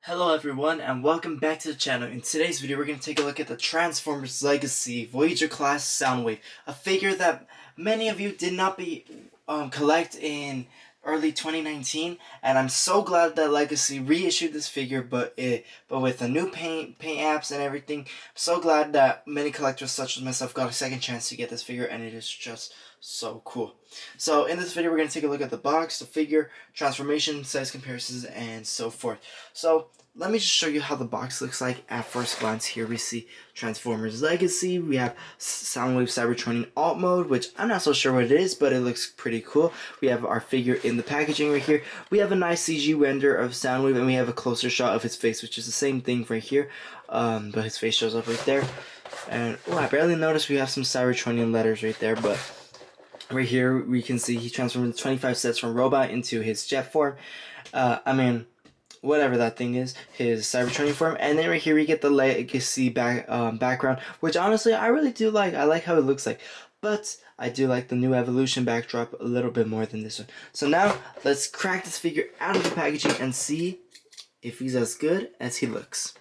Hello everyone and welcome back to the channel. In today's video we're going to take a look at the Transformers Legacy Voyager class Soundwave, a figure that many of you did not collect in early 2019, and I'm so glad that Legacy reissued this figure, but with the new paint apps and everything. I'm so glad that many collectors such as myself got a second chance to get this figure, and it is just so cool. So in this video we're going to take a look at the box, the figure, transformation, size comparisons, and so forth. So let me just show you how the box looks like at first glance. Here we see Transformers Legacy. We have Soundwave Cybertronian Alt Mode, which I'm not so sure what it is, but it looks pretty cool. We have our figure in the packaging right here. We have a nice CG render of Soundwave, and we have a closer shot of his face, which is the same thing right here, but his face shows up right there. And I barely noticed we have some Cybertronian letters right there, but right here we can see he transformed 25 sets from robot into his jet form. Whatever that thing is, his Cybertronian form. And then right here we get the Legacy background, which honestly I really do like. I like how it looks like, but I do like the new Evolution backdrop a little bit more than this one. So now let's crack this figure out of the packaging and see if he's as good as he looks.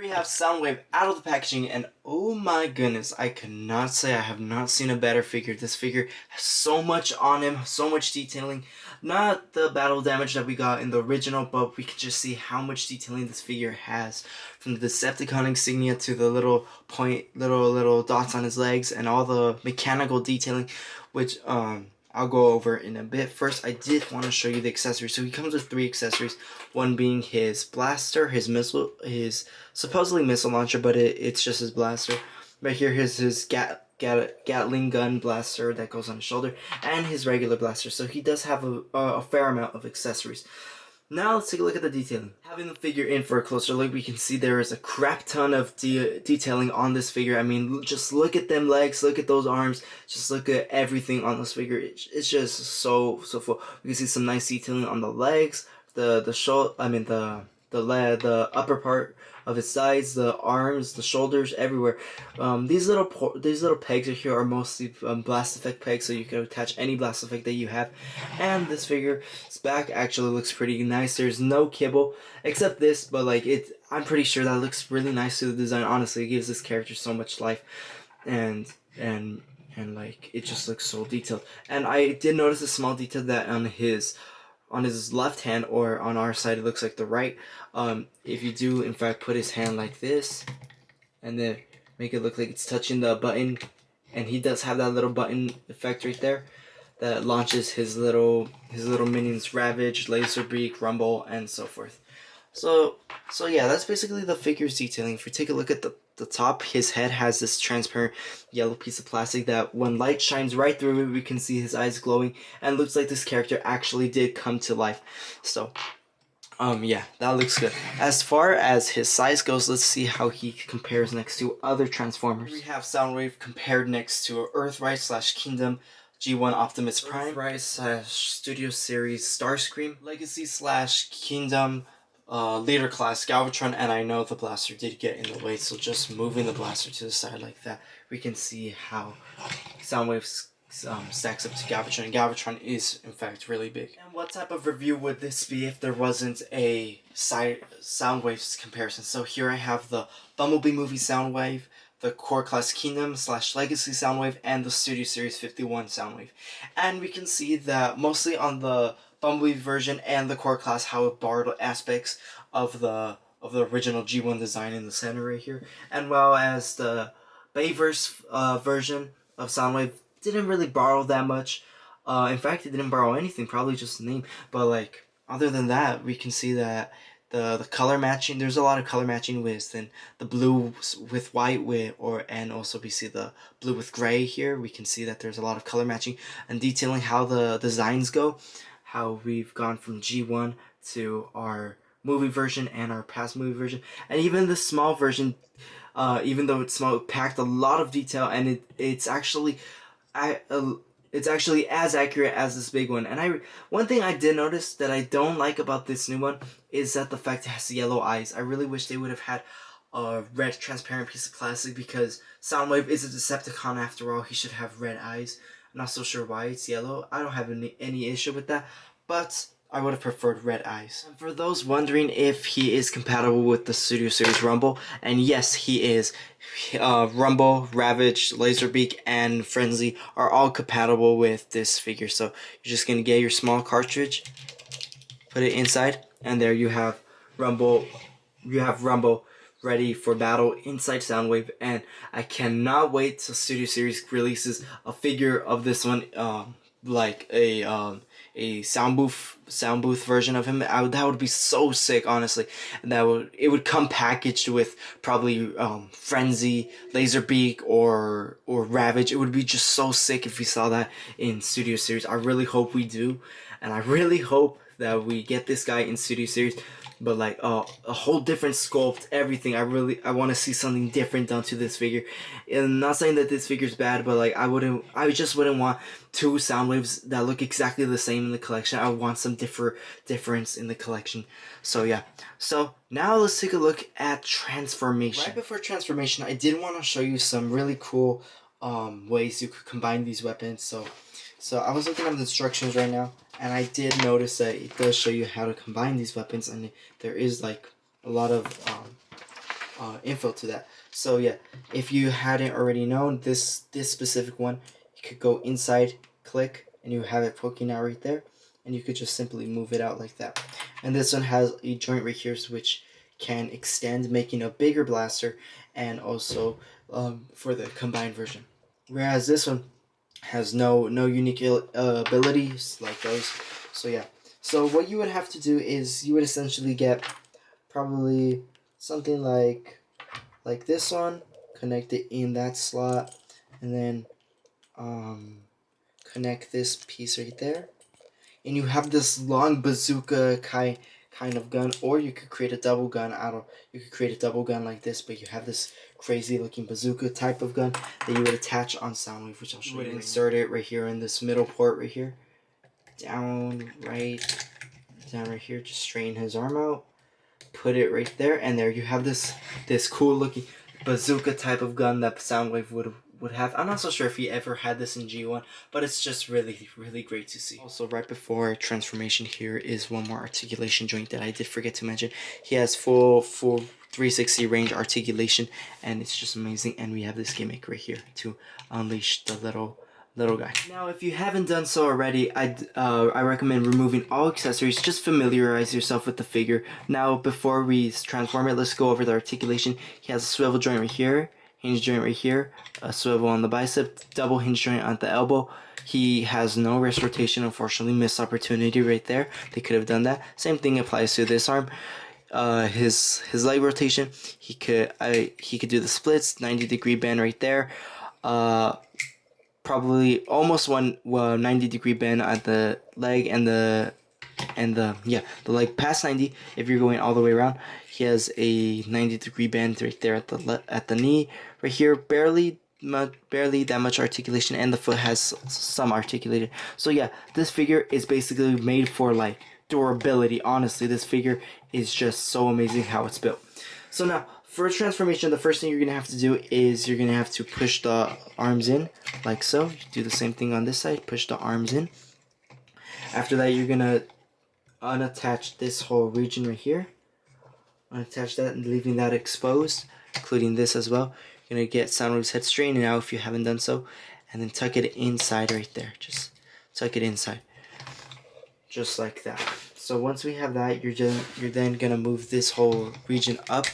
We have Soundwave out of the packaging, and oh my goodness, I cannot say I have not seen a better figure. This figure has so much on him, so much detailing. Not the battle damage that we got in the original, but we can just see how much detailing this figure has, from the Decepticon insignia to the little dots on his legs and all the mechanical detailing, which I'll go over in a bit. First, I did want to show you the accessories. So he comes with 3 accessories, one being his blaster, his missile, his supposedly missile launcher, but it's just his blaster. Right here, here's his Gatling gun blaster that goes on his shoulder, and his regular blaster. So he does have a fair amount of accessories. Now let's take a look at the detailing. Having the figure in for a closer look, we can see there is a crap ton of detailing on this figure. I mean, just look at them legs, look at those arms, just look at everything on this figure. It's just so full. We can see some nice detailing on the legs, the upper part of his sides, the arms, the shoulders, everywhere. These little pegs right here are mostly blast effect pegs, so you can attach any blast effect that you have. And this figure's back actually looks pretty nice. There's no kibble except this, but I'm pretty sure that looks really nice to the design. Honestly, it gives this character so much life, and it just looks so detailed. And I did notice a small detail that on his left hand, or on our side it looks like the right, if you do in fact put his hand like this and then make it look like it's touching the button, and he does have that little button effect right there that launches his little minions, Ravage, Laserbeak, Rumble, and so forth. So yeah, that's basically the figure's detailing. If we take a look at the top, his head has this transparent yellow piece of plastic that when light shines right through it, we can see his eyes glowing, and looks like this character actually did come to life. So yeah, that looks good. As far as his size goes, let's see how he compares next to other Transformers. We have Soundwave compared next to Earthrise / Kingdom G1 Optimus Prime, Earthrise / Studio Series Starscream, Legacy / Kingdom leader class Galvatron, and I know the blaster did get in the way, so just moving the blaster to the side like that, we can see how Soundwave stacks up to Galvatron, and Galvatron is in fact really big. And what type of review would this be if there wasn't a Soundwave comparison? So here I have the Bumblebee movie Soundwave, the Core Class Kingdom / Legacy Soundwave, and the Studio Series 51 Soundwave. And we can see that mostly on the Bumblebee version and the Core Class, how it borrowed aspects of the original G1 design in the center right here, and well as the Bayverse version of Soundwave didn't really borrow that much. In fact, it didn't borrow anything, probably just the name. But other than that, we can see that the color matching, there's a lot of color matching with the blue with white and also we see the blue with gray here. We can see that there's a lot of color matching and detailing how the designs go, how we've gone from G1 to our movie version and our past movie version, and even the small version, even though it's small, it packed a lot of detail, and it's actually as accurate as this big one. And one thing I did notice that I don't like about this new one is that the fact it has yellow eyes. I really wish they would have had red transparent piece of plastic because Soundwave is a Decepticon after all. He should have red eyes. I'm not so sure why it's yellow. I don't have any issue with that, but I would have preferred red eyes. And for those wondering if he is compatible with the Studio Series Rumble, and yes, he is. Rumble, Ravage, Laserbeak, and Frenzy are all compatible with this figure. So you're just going to get your small cartridge, put it inside, and there you have Rumble. You have Rumble ready for battle inside Soundwave, and I cannot wait till Studio Series releases a figure of this one, like a sound booth version of him. That would be so sick, honestly. And it would come packaged with probably Frenzy, Laserbeak, or Ravage. It would be just so sick if we saw that in Studio Series. I really hope we do, and I really hope that we get this guy in Studio Series. But like a whole different sculpt, everything. I want to see something different done to this figure. And I'm not saying that this figure's bad, but like I just wouldn't want two Soundwaves that look exactly the same in the collection. I want some difference in the collection. So yeah. So now let's take a look at transformation. Right before transformation, I did want to show you some really cool ways you could combine these weapons. So I was looking at the instructions right now, and I did notice that it does show you how to combine these weapons, and there is like a lot of info to that. So yeah, if you hadn't already known, this specific one, you could go inside, click, and you have it poking out right there, and you could just simply move it out like that. And this one has a joint right here, which can extend, making a bigger blaster, and also for the combined version. Whereas this one has no unique abilities like those. So yeah. So what you would have to do is you would essentially get probably something like this one, connect it in that slot, and then connect this piece right there, and you have this long bazooka kind of gun, or you could create a double gun you could create a double gun like this, but you have this crazy looking bazooka type of gun that you would attach on Soundwave, which I'll show you. Insert it right here in this middle port right here, down right here, just straighten his arm out, put it right there, and there you have this cool looking bazooka type of gun that Soundwave would have. I'm not so sure if he ever had this in G1, but it's just really great to see. Also, right before transformation, here is one more articulation joint that I did forget to mention. He has full 360 range articulation, and it's just amazing. And we have this gimmick right here to unleash the little guy. Now, if you haven't done so already, I recommend removing all accessories. Just familiarize yourself with the figure. Now, before we transform it, let's go over the articulation. He has a swivel joint right here, hinge joint right here, a swivel on the bicep, double hinge joint on the elbow. He has no wrist rotation, unfortunately. Missed opportunity right there. They could have done that. Same thing applies to this arm. His leg rotation, he could do the splits, 90-degree bend right there. Probably almost 90-degree bend at the leg and the leg past 90. If you're going all the way around, he has a 90-degree bend right there at the knee right here. Barely that much articulation, and the foot has some articulated. So yeah, this figure is basically made for like durability. Honestly, this figure is just so amazing how it's built. So now, for transformation, the first thing you're going to have to do is you're going to have to push the arms in, like so. You do the same thing on this side, push the arms in. After that, you're going to unattach this whole region right here. Unattach that and leaving that exposed, including this as well. You're going to get Soundwave's head straightened out if you haven't done so, and then tuck it inside right there. Just tuck it inside. Just like that. So once we have that, you're then going to move this whole region up,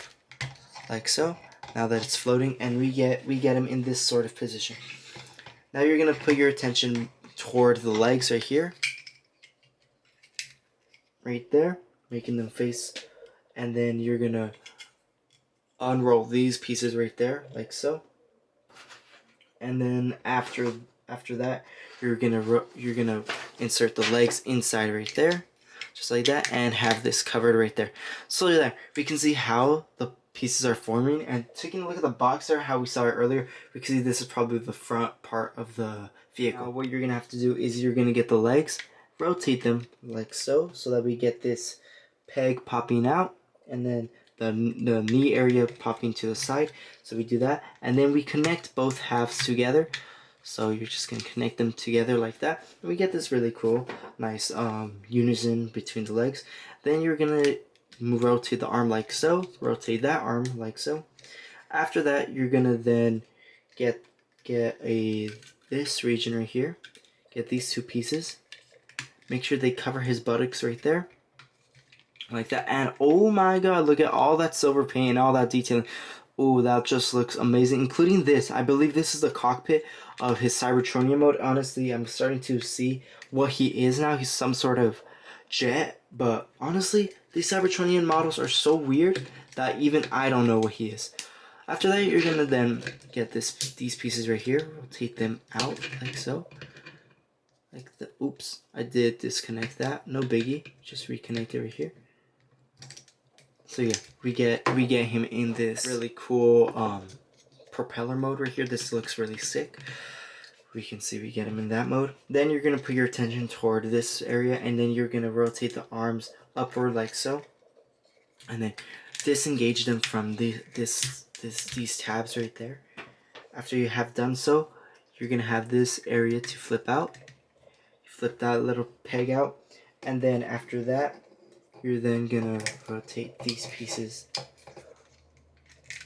like so, now that it's floating, and we get him in this sort of position. Now you're going to put your attention toward the legs right here, right there, making them face, and then you're going to unroll these pieces right there, like so. And then after that, you're gonna insert the legs inside right there, just like that, and have this covered right there. So there, we can see how the pieces are forming, and taking a look at the box there, how we saw it earlier, we can see this is probably the front part of the vehicle. Now, what you're gonna have to do is you're gonna get the legs, rotate them like so that we get this peg popping out, and then the knee area popping to the side. So we do that, and then we connect both halves together. So you're just gonna connect them together like that, and we get this really cool, nice unison between the legs. Then you're gonna rotate the arm like so, rotate that arm like so. After that, you're gonna then get this region right here, get these two pieces, make sure they cover his buttocks right there, like that. And oh my god, look at all that silver paint, all that detailing. Oh, that just looks amazing, including this. I believe this is the cockpit of his Cybertronian mode. Honestly, I'm starting to see what he is now. He's some sort of jet, but honestly, these Cybertronian models are so weird that even I don't know what he is. After that, you're gonna then get these pieces right here, rotate them out like so. Like the, oops, I did disconnect that. No biggie, just reconnect it right here. So yeah, we get him in this really cool propeller mode right here. This looks really sick. We can see we get him in that mode. Then you're gonna put your attention toward this area, and then you're gonna rotate the arms upward like so, and then disengage them from these tabs right there. After you have done so, you're gonna have this area to flip out. You flip that little peg out, and then after that, you're then gonna rotate these pieces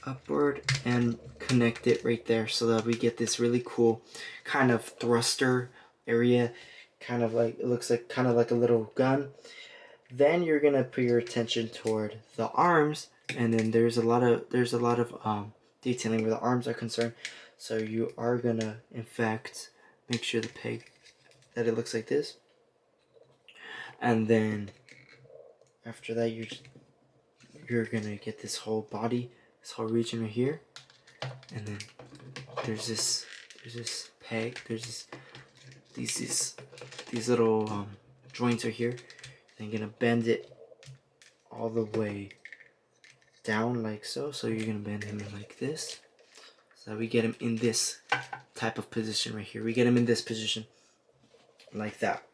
upward and connect it right there, so that we get this really cool kind of thruster area, kind of like, it looks like kind of like a little gun. Then you're gonna put your attention toward the arms, and then there's a lot of detailing where the arms are concerned. So you are gonna, in fact, make sure the peg that it looks like this, and then after that you're gonna get this whole body, this whole region right here, and then there's this peg, there's these little joints are here. Then you're gonna bend it all the way down like so. So you're gonna bend him like this, so we get him in this type of position right here. We get him in this position like that.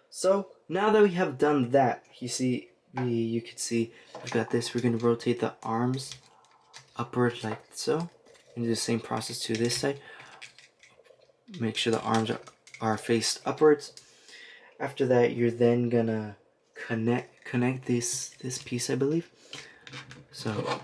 So now that we have done that, you see, you can see we got this. We're gonna rotate the arms upward like so, and do the same process to this side. Make sure the arms are faced upwards. After that, you're then gonna connect this piece, I believe. So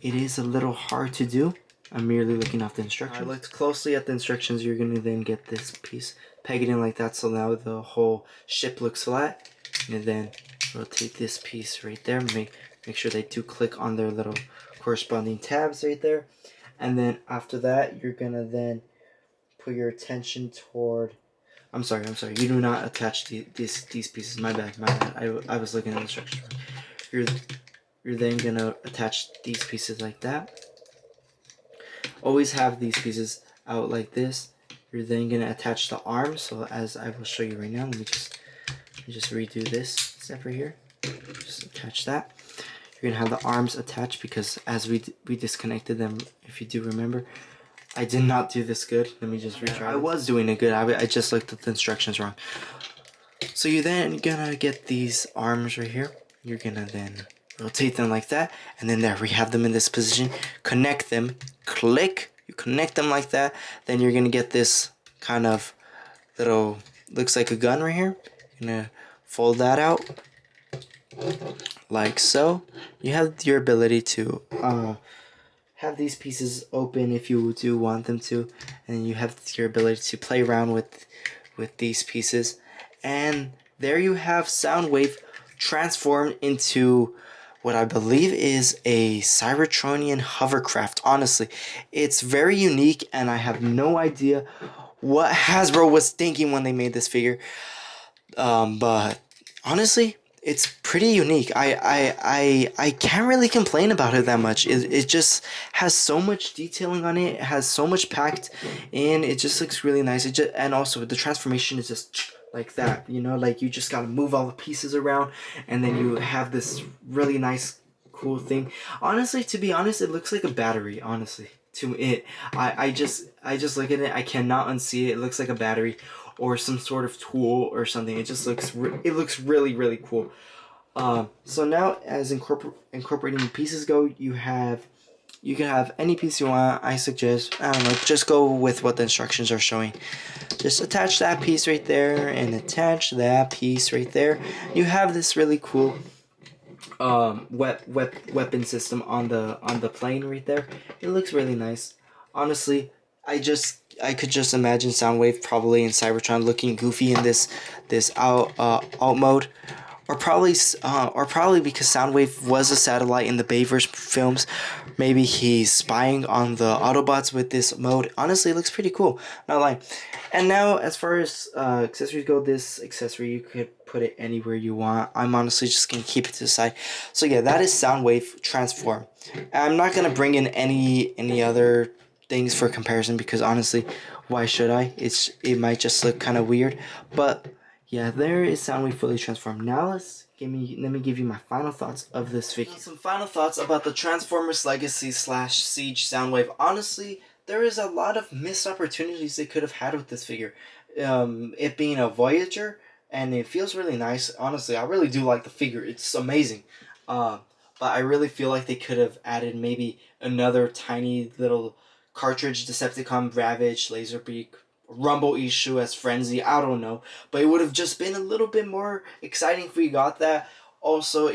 it is a little hard to do. I'm merely looking off the instructions. I looked closely at the instructions. You're gonna then get this piece, peg it in like that, so now the whole ship looks flat. And then rotate this piece right there. Make sure they do click on their little corresponding tabs right there. And then after that, you're gonna then put your attention toward. I'm sorry. You do not attach these pieces. My bad. I was looking at the instructions. You're then gonna attach these pieces like that. Always have these pieces out like this. You're then gonna attach the arms. So as I will show you right now, let me just redo this step right here. Just attach that. You're gonna have the arms attached, because as we disconnected them, if you do remember, I did not do this good. Let me just retry. I was doing it good. I just looked at the instructions wrong. So you're then gonna get these arms right here. You're gonna then rotate them like that, and then there we have them in this position. Connect them, click, you connect them like that. Then you're gonna get this kind of little, looks like a gun right here. You're gonna fold that out like so. You have your ability to have these pieces open if you do want them to, and you have your ability to play around with these pieces. And there you have Soundwave transformed into what I believe is a Cybertronian hovercraft. Honestly, it's very unique, and I have no idea what Hasbro was thinking when they made this figure. But honestly, it's pretty unique. I can't really complain about it that much. It just has so much detailing on it. It has so much packed in. It just looks really nice. And also the transformation is just like that, you know, like you just gotta move all the pieces around, and then you have this really nice, cool thing. Honestly, to be honest, it looks like a battery. Honestly, to it, I just look at it. I cannot unsee it. It looks like a battery or some sort of tool or something. It just looks it looks really, really cool. So now, as incorporating pieces go, you can have any piece you want. I suggest, I don't know, just go with what the instructions are showing. Just attach that piece right there and attach that piece right there. You have this really cool weapon system on the plane right there. It looks really nice. Honestly, I could just imagine Soundwave probably in Cybertron looking goofy in this alt mode, or probably because Soundwave was a satellite in the Bayverse films, maybe he's spying on the Autobots with this mode. Honestly, it looks pretty cool, not lying. And now, as far as accessories go, this accessory you could put it anywhere you want. I'm honestly just gonna keep it to the side. So yeah, that is Soundwave Transform. I'm not gonna bring in any other things for comparison because honestly, why should I? It might just look kind of weird, but yeah, there is Soundwave fully transformed. Now let me give you my final thoughts of this figure. Some final thoughts about the Transformers Legacy / Siege Soundwave. Honestly, there is a lot of missed opportunities they could have had with this figure. It being a Voyager, and it feels really nice. Honestly, I really do like the figure. It's amazing. But I really feel like they could have added maybe another tiny little cartridge Decepticon Ravage, Laserbeak, Rumble issue as Frenzy, I don't know. But it would have just been a little bit more exciting if we got that. Also,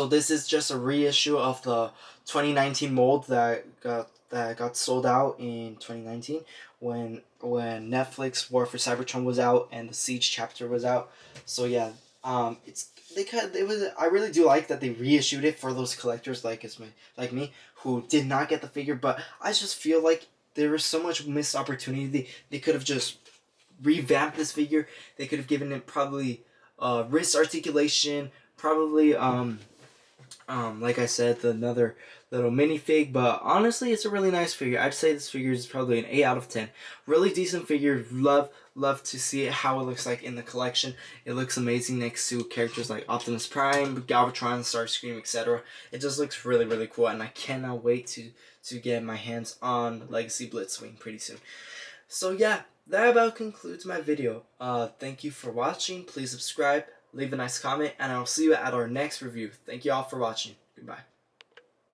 this is just a reissue of the 2019 mold that got sold out in 2019 when Netflix War for Cybertron was out and the Siege chapter was out. So yeah, I really do like that they reissued it for those collectors like me who did not get the figure, but I just feel like there was so much missed opportunity. They could have just revamped this figure. They could have given it probably wrist articulation, probably like I said, another little minifig. But honestly, it's a really nice figure. I'd say this figure is probably an 8 out of 10. Really decent figure. Love to see it, how it looks like in the collection. It looks amazing next to characters like Optimus Prime, Galvatron, Starscream, etc. It just looks really cool, and I cannot wait to get my hands on Legacy Blitzwing pretty soon. So yeah, that about concludes my video. Thank you for watching. Please subscribe, leave a nice comment, and I'll see you at our next review. Thank you all for watching. Goodbye.